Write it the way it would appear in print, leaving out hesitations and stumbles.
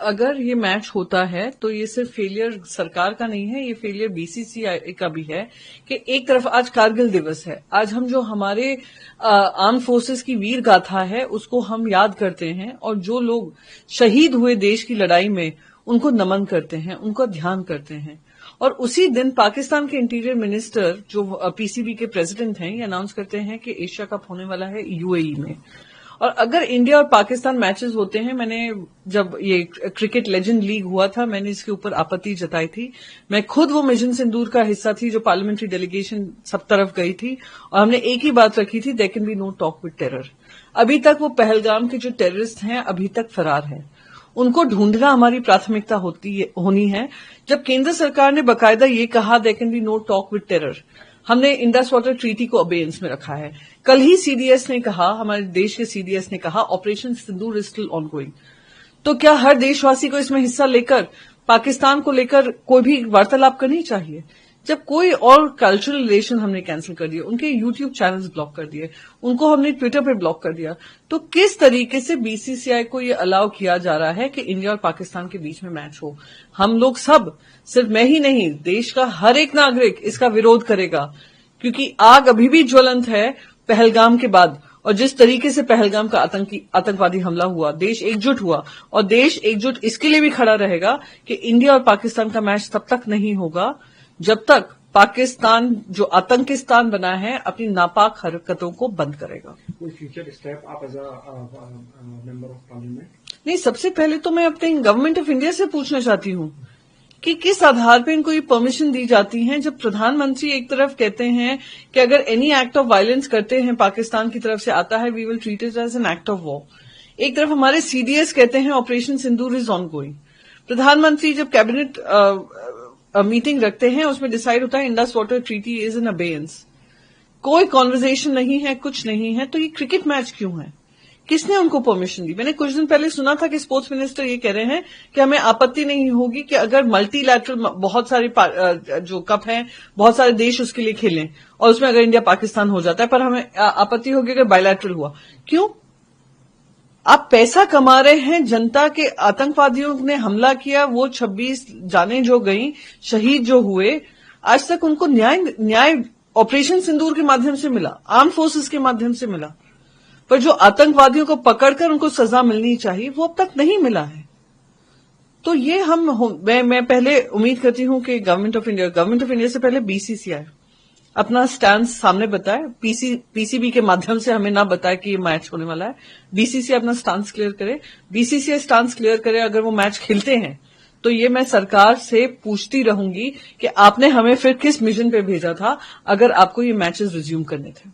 अगर ये मैच होता है तो ये सिर्फ फेलियर सरकार का नहीं है, ये फेलियर बीसीसीआई का भी है कि एक तरफ आज कारगिल दिवस है, आज हम जो हमारे आर्म फोर्सेस की वीर गाथा है उसको हम याद करते हैं और जो लोग शहीद हुए देश की लड़ाई में उनको नमन करते हैं, उनको ध्यान करते हैं। और उसी दिन पाकिस्तान के इंटीरियर मिनिस्टर जो पीसीबी के प्रेसिडेंट हैं ये अनाउंस करते हैं कि एशिया कप होने वाला है यूएई में। और अगर इंडिया और पाकिस्तान मैचेस होते हैं, मैंने जब ये क्रिकेट लेजेंड लीग हुआ था मैंने इसके ऊपर आपत्ति जताई थी। मैं खुद वो मिशन सिंदूर का हिस्सा थी जो पार्लियामेंट्री डेलीगेशन सब तरफ गई थी और हमने एक ही बात रखी थी, there can be no talk with terror. अभी तक वो पहलगाम के जो टेररिस्ट हैं अभी तक फरार हैं, उनको ढूंढना हमारी प्राथमिकता होनी है। जब केंद्र सरकार ने बकायदा ये कहा there can be no talk with terror, हमने इंडस वाटर ट्रीटी को अबेयंस में रखा है। कल ही सीडीएस ने कहा, हमारे देश के सीडीएस ने कहा operation Sindoor is still ongoing. तो क्या हर देशवासी को इसमें हिस्सा लेकर पाकिस्तान को लेकर कोई भी वार्तालाप करनी चाहिए? जब कोई और कल्चरल रिलेशन हमने कैंसिल कर दिए, उनके यूट्यूब चैनल्स ब्लॉक कर दिए, उनको हमने ट्विटर पे ब्लॉक कर दिया, तो किस तरीके से बीसीसीआई को ये अलाउ किया जा रहा है कि इंडिया और पाकिस्तान के बीच में मैच हो? हम लोग सब, सिर्फ मैं ही नहीं, देश का हर एक नागरिक इसका विरोध करेगा, क्योंकि आग अभी भी ज्वलंत है पहलगाम के बाद। और जिस तरीके से पहलगाम का आतंकवादी हमला हुआ, देश एकजुट हुआ और देश एकजुट इसके लिए भी खड़ा रहेगा कि इंडिया और पाकिस्तान का मैच तब तक नहीं होगा जब तक पाकिस्तान जो आतंकिस्तान बना है अपनी नापाक हरकतों को बंद करेगा। कोई फ्यूचर स्टेप आप as a member of parliament? नहीं, सबसे पहले तो मैं अपने गवर्नमेंट ऑफ इंडिया से पूछना चाहती हूं कि किस आधार पर इनको ये परमिशन दी जाती है, जब प्रधानमंत्री एक तरफ कहते हैं कि अगर एनी एक्ट ऑफ वायलेंस करते हैं पाकिस्तान की तरफ से आता है we will treat it as an act of war. एक तरफ हमारे सीडीएस कहते हैं operation Sindoor is ongoing. प्रधानमंत्री जब कैबिनेट मीटिंग रखते हैं उसमें डिसाइड होता है Indus water treaty is in abeyance. कोई कॉन्वर्जेशन नहीं है, कुछ नहीं है, तो ये क्रिकेट मैच क्यों है? किसने उनको परमिशन दी? मैंने कुछ दिन पहले सुना था कि स्पोर्ट्स मिनिस्टर ये कह रहे हैं कि हमें आपत्ति नहीं होगी कि अगर मल्टीलैटरल बहुत सारे जो कप हैं बहुत सारे देश उसके लिए खेलें और उसमें अगर इंडिया पाकिस्तान हो जाता है, पर हमें आपत्ति होगी अगर बायलैटरल हुआ। क्यों? आप पैसा कमा रहे हैं, जनता के आतंकवादियों ने हमला किया, वो 26 जाने जो गई, शहीद जो हुए, आज तक उनको न्याय ऑपरेशन सिंदूर के माध्यम से मिला, आर्म फोर्सेस के माध्यम से मिला, पर जो आतंकवादियों को पकड़कर उनको सजा मिलनी चाहिए वो अब तक नहीं मिला है। तो ये मैं पहले उम्मीद करती हूं कि गवर्नमेंट ऑफ इंडिया से पहले बीसीसीआई अपना स्टैंड सामने बताए, पीसीबी के माध्यम से हमें ना बताए कि ये मैच होने वाला है। बीसीसीआई अपना स्टांस क्लियर करे, बीसीसीआई स्टांस क्लियर करे। अगर वो मैच खेलते हैं तो ये मैं सरकार से पूछती रहूंगी कि आपने हमें फिर किस मिशन पे भेजा था अगर आपको ये मैचेस रिज्यूम करने थे।